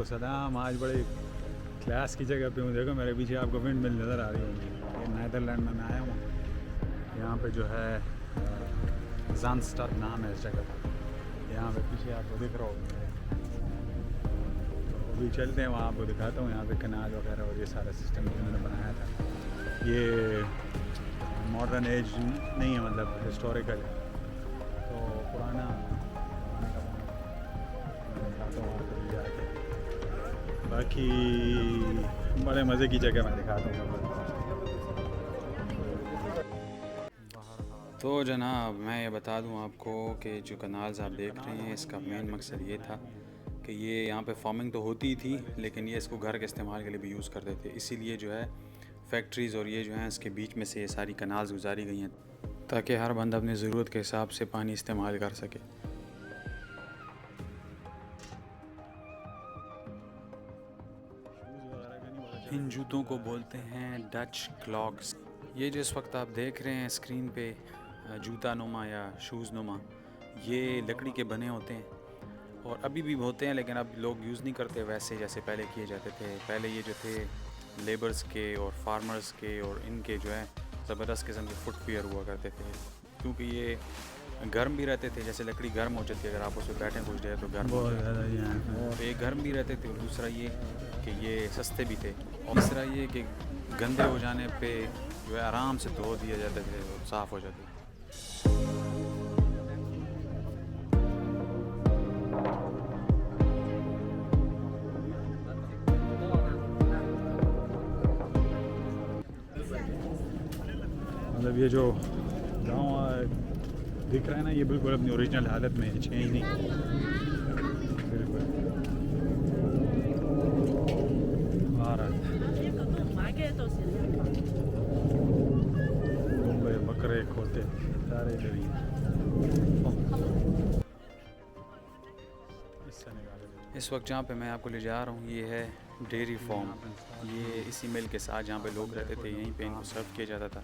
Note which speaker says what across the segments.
Speaker 1: सलाम। आज बड़े क्लास की जगह पे हूँ। देखो मेरे पीछे आपको विंड मिल नज़र आ रही होगी। ये नीदरलैंड में मैं आया हूँ। यहाँ पे जो है ज़ानस्टेड नाम है इस जगह का। यहाँ पे पीछे आपको दिख रहा होगा। तो अभी चलते हैं वहाँ, आपको दिखाता हूँ। यहाँ पे कनाल वगैरह और ये सारा सिस्टम इन्होंने बनाया था। ये मॉडर्न एज नहीं है, मतलब हिस्टोरिकल है। तो पुराना जाके बाकी बड़े मज़े की जगह मैं दिखाता हूँ।
Speaker 2: तो जनाब मैं ये बता दूं आपको कि जो कनाल्स आप देख रहे हैं इसका मेन मकसद ये था कि ये यहाँ पे फार्मिंग तो होती थी, लेकिन ये इसको घर के इस्तेमाल के लिए भी यूज़ करते थे। इसीलिए जो है फैक्ट्रीज़ और ये जो हैं इसके बीच में से ये सारी कनाल्स गुजारी गई हैं ताकि हर बंदा अपनी ज़रूरत के हिसाब से पानी इस्तेमाल कर सके। इन जूतों को बोलते हैं डच क्लॉग्स। ये जो इस वक्त आप देख रहे हैं स्क्रीन पे जूता नुमा या शूज़ नुमा, ये लकड़ी के बने होते हैं और अभी भी होते हैं, लेकिन अब लोग यूज़ नहीं करते वैसे जैसे पहले किए जाते थे। पहले ये जो थे लेबर्स के और फार्मर्स के और इनके जो है ज़बरदस्त किस्म के फुटवियर हुआ करते थे, क्योंकि ये गर्म भी रहते थे। जैसे लकड़ी गर्म हो जाती है, अगर आप उस पर बैठें कुछ देर तो गर्म हो जाए। और ये गर्म भी रहते थे और दूसरा ये कि ये सस्ते भी थे। और तीसरा ये कि गंदे हो जाने पे जो है आराम से धो दिए जाते थे और साफ़ हो जाते थे।
Speaker 1: मतलब ये जो गाँव दिख रहा है ना, ये बिल्कुल अपनी ओरिजिनल हालत में है, चेंज नहीं बिल्कुल आ रहा है। बकरे खोते सारे इधर ही
Speaker 2: इस वक्त जहाँ पे मैं आपको ले जा रहा हूँ ये है डेयरी फार्म। ये इसी मिल के साथ जहाँ पे लोग रहते थे यहीं पे इनको सर्व किया जाता था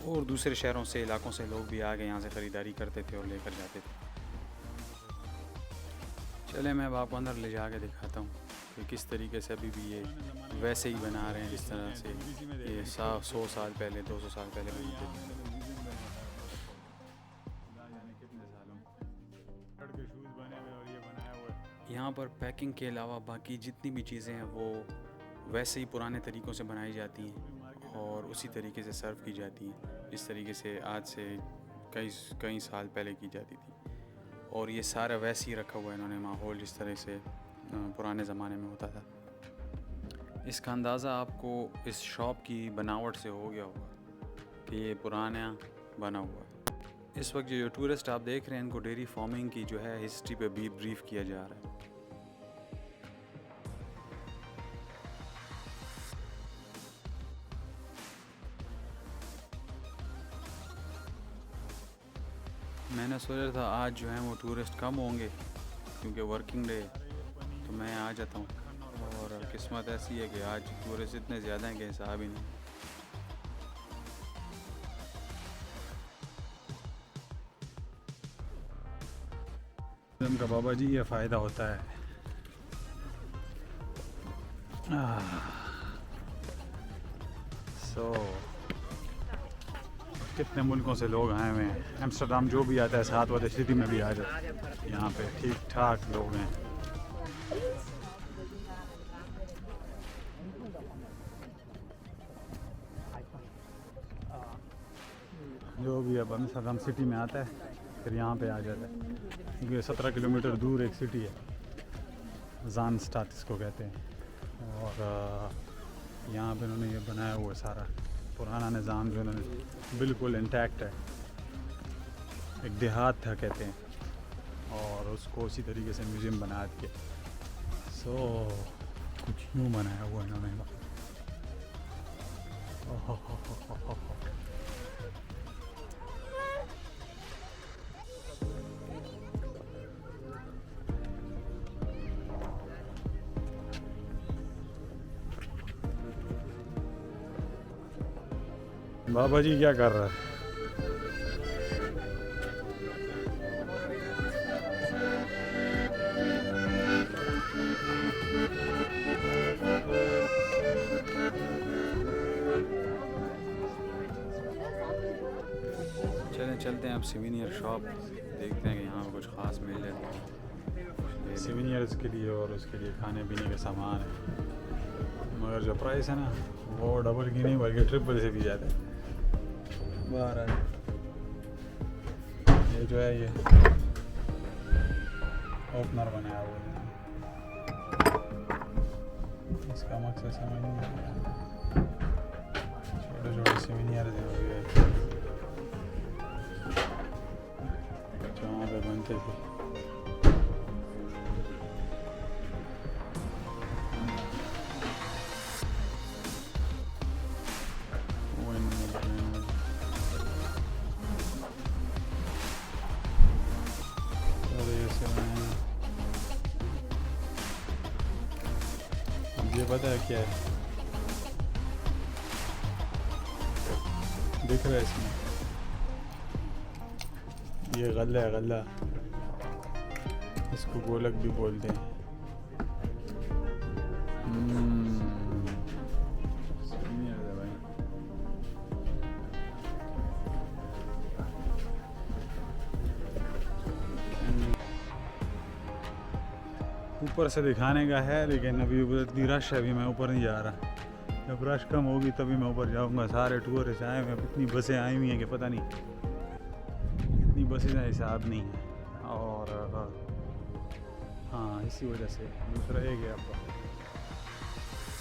Speaker 2: और दूसरे शहरों से इलाकों से लोग भी आगे यहाँ से ख़रीदारी करते थे और लेकर जाते थे। चले मैं अब आपको अंदर ले जा के दिखाता हूँ कि किस तरीके से अभी भी ये वैसे ही बना रहे हैं जिस तरह से ये 100 साल पहले 200 साल पहले बनते थे। यहाँ पर पैकिंग के अलावा बाकी जितनी भी चीज़ें हैं वो वैसे ही पुराने तरीक़ों से बनाई जाती हैं और उसी तरीके से सर्व की जाती हैं जिस तरीके से आज से कई साल पहले की जाती थी। और ये सारा वैसे ही रखा हुआ है इन्होंने माहौल जिस तरह से पुराने ज़माने में होता था। इसका अंदाज़ा आपको इस शॉप की बनावट से हो गया होगा कि ये पुराना बना हुआ है। इस वक्त जो टूरिस्ट आप देख रहे हैं इनको डेयरी फार्मिंग की जो है हिस्ट्री पे भी ब्रीफ किया जा रहा है। मैंने सोचा था आज जो है वो टूरिस्ट कम होंगे क्योंकि वर्किंग डे है, तो मैं आ जाता हूँ। और किस्मत ऐसी है कि आज टूरिस्ट इतने ज़्यादा हैं कि हिसाब ही नहीं।
Speaker 1: का बाबा जी ये फ़ायदा होता है। कितने मुल्कों से लोग आए हुए हैं। एम्स्टर्डम जो भी आता है साथ वाले सिटी में भी आ जाता है। यहाँ पे ठीक ठाक लोग हैं। जो भी अब एम्स्टर्डम सिटी में आता है फिर यहाँ पे आ जाता है, क्योंकि 17 किलोमीटर दूर एक सिटी है, ज़ानस्टेड इसको कहते हैं। और यहाँ पे उन्होंने ये बनाया हुआ है सारा पुराना निज़ाम जो उन्होंने बिल्कुल इंटैक्ट है। एक देहात था कहते हैं और उसको उसी तरीके से म्यूज़ियम बना दिया। कुछ यूँ बनाया हुआ इन्होंने। बाबा जी क्या कर रहा है?
Speaker 2: चलते हैं अब सिविनियर शॉप, देखते हैं कि यहाँ कुछ ख़ास मिल जाए।
Speaker 1: सिविनियर्स के लिए और उसके लिए खाने पीने का सामान है, मगर जो प्राइस है ना वो डबल की नहीं बल्कि ट्रिपल से भी ज़्यादा है। बाहर है ये जो है ये ओपनर बनाया हुआ है, इसका मकसद समझ नहीं आया। छोटे छोटे सिविनियर्स हैं जहाँ पे बनते थे। ये पता है क्या है, दिख रहा है इसमें, ये गल्ला है, गल्ला, इसको गोलक भी बोलते हैं। ऊपर से दिखाने का है लेकिन अभी इतनी रश है, अभी मैं ऊपर नहीं जा रहा। जब रश कम होगी तभी मैं ऊपर जाऊंगा। सारे टूरिस्ट आए हुए हैं, इतनी बसें आई हुई हैं कि पता नहीं, इतनी बसें का हिसाब नहीं है। और हाँ इसी वजह से दूसरा एक है आपका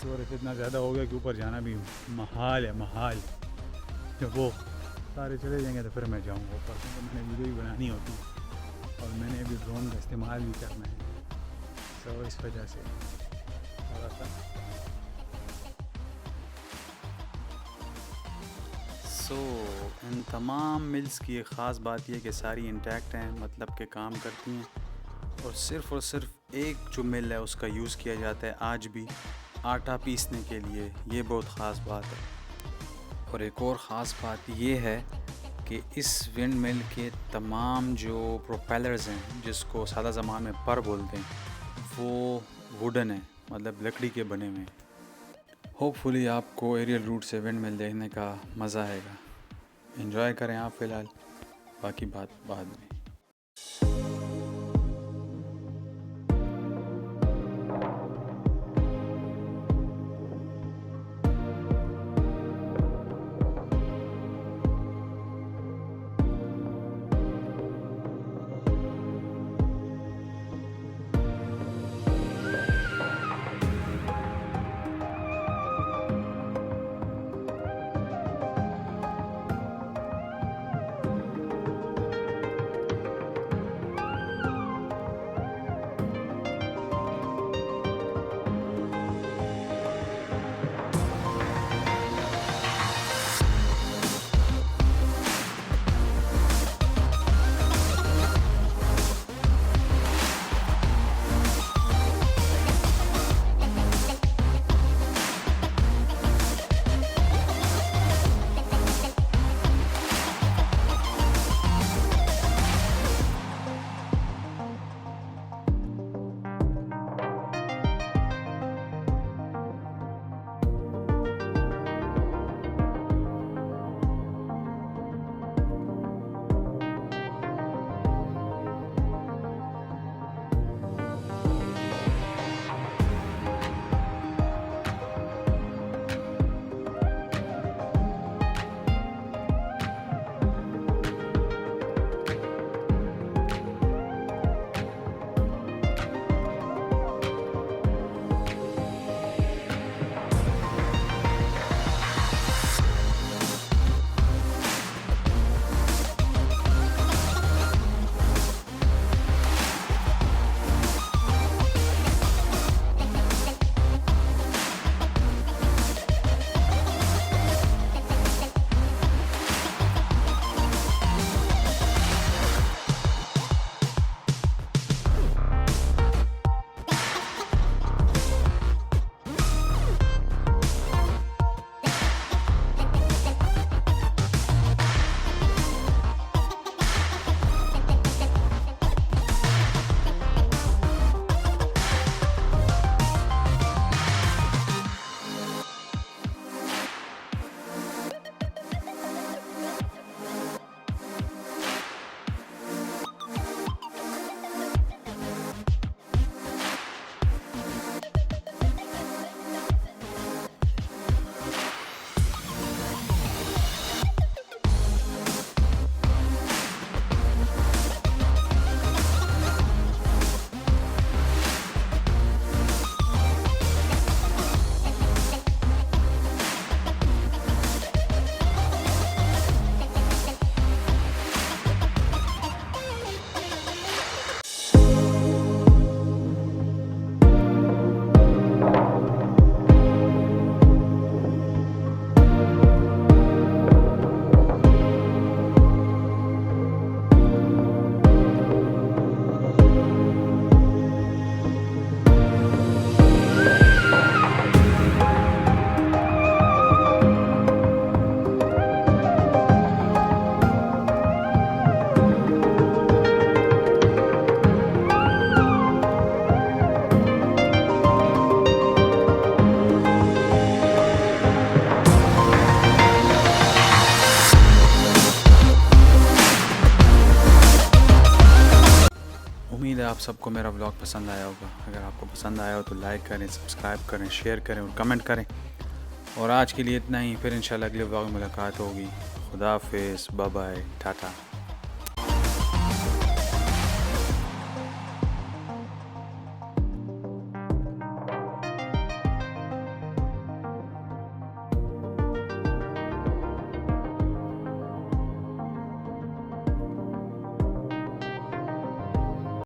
Speaker 1: टूरिस्ट इतना ज़्यादा हो गया कि ऊपर जाना भी महाल है, महाल। जब वो सारे चले जाएंगे तो फिर मैं जाऊँगा ऊपर, क्योंकि मैंने वीडियो भी बनानी होती है और मैंने अभी ड्रोन का इस्तेमाल भी करना है, तो इस वजह से थोड़ा सा।
Speaker 2: इन तमाम मिल्स की एक ख़ास बात यह कि सारी इंटैक्ट हैं, मतलब के काम करती हैं, और सिर्फ एक जो मिल है उसका यूज़ किया जाता है आज भी आटा पीसने के लिए। ये बहुत ख़ास बात है। और एक और ख़ास बात ये है कि इस विंड मिल के तमाम जो प्रोपेलर्स हैं, जिसको सादा ज़बान में पर बोलते हैं, वो वुडन है, मतलब लकड़ी के बने हुए हैं। होपफुली आपको एरियल रूट से विंड मिल देखने का मज़ा आएगा। एंजॉय करें आप फ़िलहाल, बाकी बात बाद में। आप सबको मेरा व्लॉग पसंद आया होगा। अगर आपको पसंद आया हो तो लाइक करें, सब्सक्राइब करें, शेयर करें और कमेंट करें। और आज के लिए इतना ही, फिर इंशाल्लाह अगले व्लॉग में मुलाकात होगी। खुदा हाफिज़, बाय बाय, टाटा।